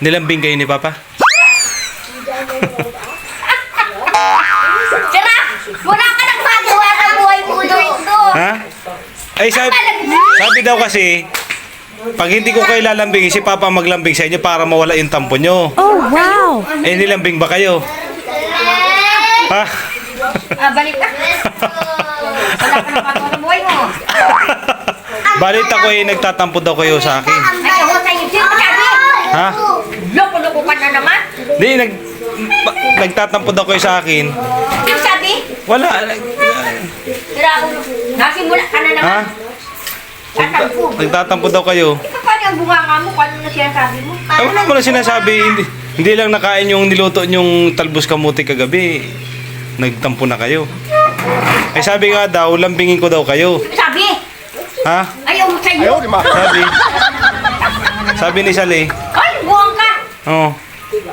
Nilambing kayo ni Papa? Sira! Wala ka nang magawa sa buhay mo dito. Ha? Ay, sabi daw kasi, pag hindi ko kayo lalambing, si Papa maglambing sa inyo para mawala yung tampo nyo. Oh, wow! Eh, nilambing ba kayo? Ha? Balik ka. Wala ka nang magawa sa buhay mo. Balita ko eh, nagtatampo daw kayo sa akin. Ay, ako sa'yo. Sino sabi? Ha? Loko-loko ka na naman. Hindi, nagtatampo daw kayo sa akin. Sino sabi? Wala. Sira ulo. Nasimula ka na naman. Ha? Tatampo. Nagtatampo daw kayo. Ikaw paano ang bunganga mo? Kung ano na sinasabi mo? Ay, wala mo na sinasabi. Hindi lang nakain yung niluto yung talbos kamuti kagabi. Nagtampo na kayo. Ay, sabi nga daw, lambingin ko daw kayo. Sino sabi? Ha? Ayaw mo sa'yo. Sabi ni Sally. Ay, buwang ka. Oh.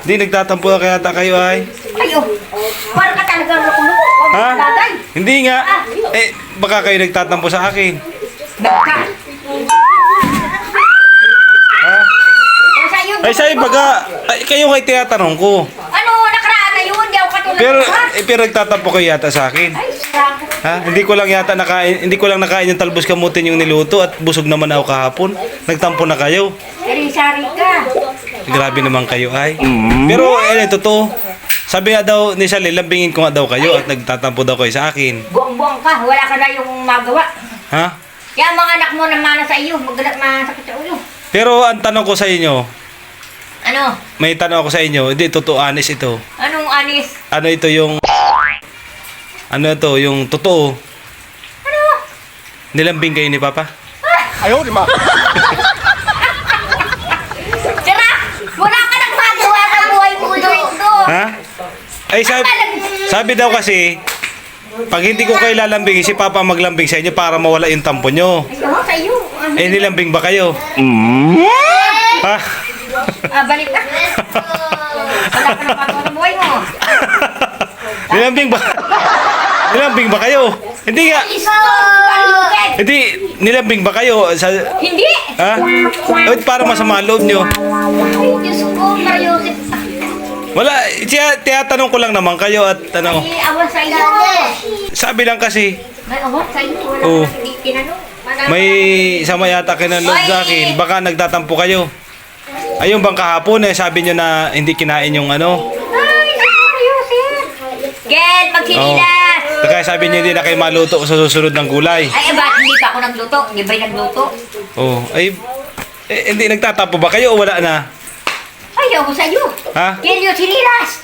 Hindi, nagtatampo na kaya kayo ay. Ayaw. Parang ka talagang loko-loko. Ha? Bagay. Hindi nga. Eh, baka kayo nagtatampo sa akin. Baka. Ha? Kung sa'yo, Ay, sa'yo baga, ay, kayo kayo tinatanong ko. ano, nakaraan na yun. Di ako katulad Pero, mo, ha? pero nagtatampo kayo yata sa akin. Ay, sarap. Ha? Hindi ko lang nakain yung talbos kamutin yung niluto at busog naman ako kahapon. Nagtampo na kayo. Sari-sari ka. Grabe naman kayo ay. Pero totoo. Sabi nga daw ni Sally, lambingin ko nga daw kayo at nagtatampo daw kayo sa akin. Buwang-buwang ka. Wala ka na yung magawa. Ha? Kaya mga anak mo na mana sa iyo. Masakit sa ulo. Pero ang tanong ko sa inyo, Ano? may tanong ako sa inyo, hindi, totoo, honest ito. Anong anis? Ano ito yung, ano ito, yung totoo, Ano? nilambing kayo ni Papa? Sira! Wala ka nang magawa sa buhay mo dito. Ha? Ay, sabi daw kasi, pag hindi ko kayo lalambing, si Papa maglambing sa inyo para mawala yung tampo nyo. Ayaw sa iyo. Eh, nilambing ba kayo? Ha? Balik ka. Wala ka nang magawa sa buhay mo. Nilambing ba? Nilambing ba kayo? Hindi nga. Palugad. Hindi, nilambing ba kayo? Hindi. Ha? Bakit parang masama ang loob nyo? Ay, Diyos ko, Mariosip. Wala, tinatanong ko lang naman kayo at ano, May awan sa iyo. sabi lang kasi, May awan sa iyo. Wala Oo. ka nang tinanong. may sama yata kinalog sa akin, baka nagtatampo kayo. Ayun bang kahapon sabi nyo na hindi kinain yung ano? Ay, Mariosip. Gel, magsinilas. Kaya sabi nyo hindi na kayo maluto sa susunod ng gulay. Ay, ba't hindi pa ako nagluto? Hindi ba'y nagluto? Oh, ay, hindi nagtatampo ba kayo o wala na? Ayaw ko sa'yo. Ha? Kelyo, sinilas.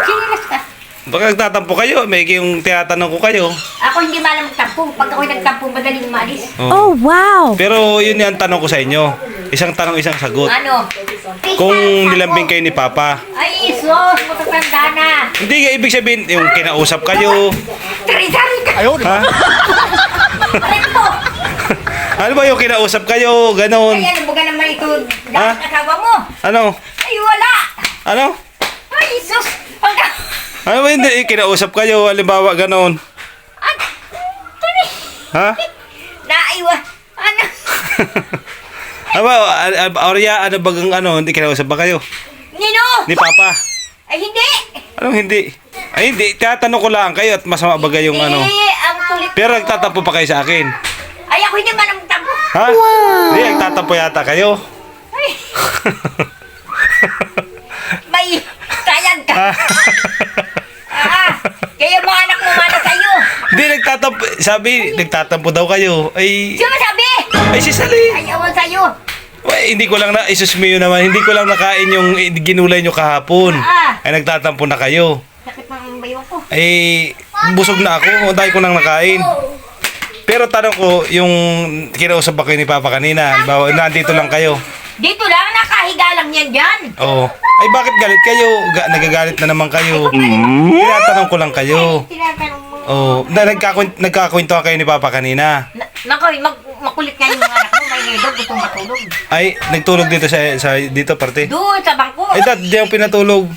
Sinilas ka. Baka nagtatampo kayo, may yung tinatanong ko kayo. Ako hindi malam magtampo. Pag ako'y nagtampo, madaling umalis. Oh, wow! Pero yun yung tanong ko sa inyo. Isang tanong, isang sagot. Ano? Kung nilambing kayo ni Papa. Ay, sos, matatanda na. Hindi nga ibig sabihin, yung kinausap kayo. Sari-sari ka. Ha? Aray ko. Ano ba yung kinausap kayo? Ganon. Ay, ano ba naman ito? Ha? Dahil asawa mo. Ano? Ay, wala. Ano? Ay, sos. Ano ba hindi kinausap kayo? Halimbawa, ganon. Ha? Naiwa. Ano? Aba, Aurea, ano bagang ano, hindi kinausap ba kayo? Nino? Ni Papa? Ay, hindi. Anong hindi? Ay, hindi. Tinatanong ko lang kayo at masama bagay yung ano. Ang kulit. Pero nagtatampo pa kayo sa akin. Ay, ako hindi man ang tampo. Ha? Hindi, nagtatampo yata kayo. Ay. May sayang ka. Kaya mga anak mo mana sa'yo. Hindi, nagtatampo. Sabi, nagtatampo daw kayo. Ay, Sino sabi? ay si Sally. Ay, awan sa'yo. Ay, hindi ko lang na, isusmiyo naman, hindi ko lang nakain yung ginulay nyo kahapon. Ay, nagtatampo na kayo. Sakit ng bayo ko. Ay, busog na ako. Dahil ko nang nakain. Pero tanong ko, yung kinausap ba kayo ni Papa kanina? Bawa, nandito lang kayo. Dito lang, nakahiga lang yan dyan. Oo. Ay, bakit galit kayo? Nagagalit na naman kayo. Tinatanong ko lang kayo. Tinatanong mo. Oo. Nagkakwentuhan kayo ni Papa kanina. Naku, makulit nga yung mga anak mo. May nidog, gusto matulog. Ay, nagtulog dito sa dito parte. Doon, sa bangko. Ay, di yung pinatulog.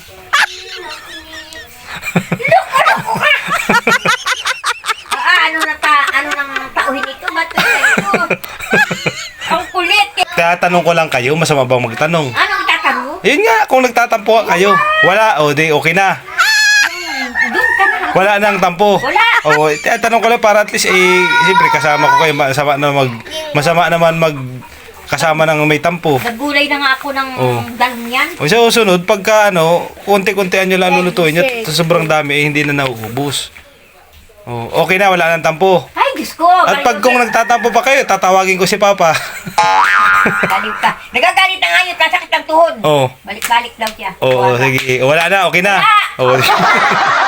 Ano nang tauhin ito? Ba't ito? Ang kulit. Tatanong ko lang kayo, masama bang magtanong? Anong tatanong mo? Yun nga, kung nagtatampo kayo. Wala, o di okay na. Doon ka na. Wala nang tampo. Wala. O, tanong ko lang para at least, siyempre kasama ko kayo. Masama naman kasama ng may tampo. Nagulay na nga ako ng Oh. galong yan. O sa susunod, pagka konti-kontian nyo lang lulutuin nyo, sobrang dami, hindi na nauubos. O, okay na, wala nang tampo. Ay, Diyos ko. At pag kung nagtatampo pa kayo, tatawagin ko si Papa. Galit ka. Nagagalit na nga yun. Kasakit ang tuhod. Oh. Balik-balik daw siya. Oo, Wala. sige. Wala na, okay na. Wala. Oo.